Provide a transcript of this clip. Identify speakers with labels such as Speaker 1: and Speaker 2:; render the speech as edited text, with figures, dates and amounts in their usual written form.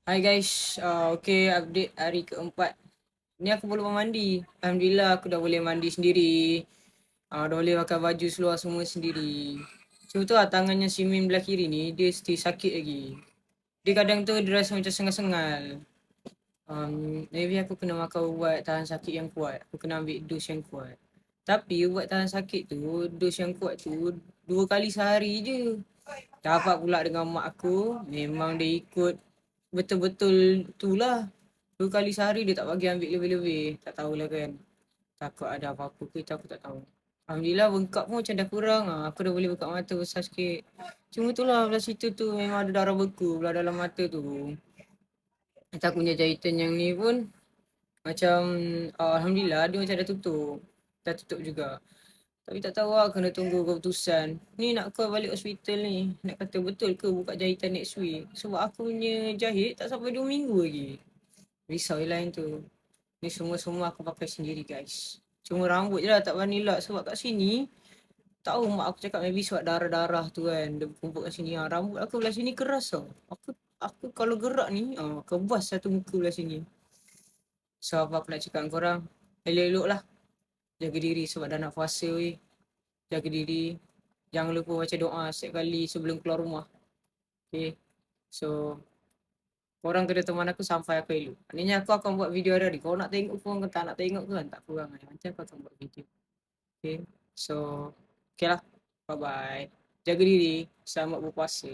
Speaker 1: Hai guys, okay, update hari keempat. Ni aku belum mandi. Alhamdulillah aku dah boleh mandi sendiri. Dah boleh pakai baju seluar semua sendiri. Cuma tu lah tangannya si Min belah kiri ni, dia still sakit lagi. Dia kadang tu dia rasa macam sengal-sengal. Maybe aku kena makan ubat tahan sakit yang kuat. Aku kena ambil dos yang kuat. Tapi ubat tahan sakit tu, dos yang kuat tu 2 kali sehari je. Dapat pula dengan mak aku, memang dia ikut betul-betul tu lah. 2 kali sehari dia tak bagi ambil lebih-lebih. Tak tahulah kan. Takut ada apa-apa ke aku tak tahu. Alhamdulillah bengkak pun macam dah kurang. Aku dah boleh buka mata besar sikit. Cuma tu lah belah situ tu memang ada darah beku belah dalam mata tu. Tak punya jahitan yang ni pun macam Alhamdulillah dia macam dah tutup. Dah tutup juga. Tapi tak tahu lah kena tunggu keputusan. Ni nak call balik hospital ni. Nak kata betul ke buka jahitan next week. Sebab aku punya jahit tak sampai 2 minggu lagi. Risau je lain tu. Ni semua-semua aku pakai sendiri guys. Cuma rambut je lah tak berani lak. Sebab kat sini, tahu mak aku cakap maybe sebab darah-darah tu kan. Dia berkumpul kat sini. Rambut aku belah sini keras tau. Aku kalau gerak ni, kebas satu muka belah sini. So apa aku nak cakap dengan korang. Elok-elok lah. Jaga diri sebab dah nak puasa weh. Jaga diri. Jangan lupa baca doa setiap kali sebelum keluar rumah. Okay. So, korang kena teman aku sampai aku elok. Maknanya aku akan buat video hari-hari. Kau nak tengok pun kau tak nak tengok kan tak kurang kan. Macam aku akan buat video. Okay. So, okay lah. Bye-bye. Jaga diri. Selamat berpuasa.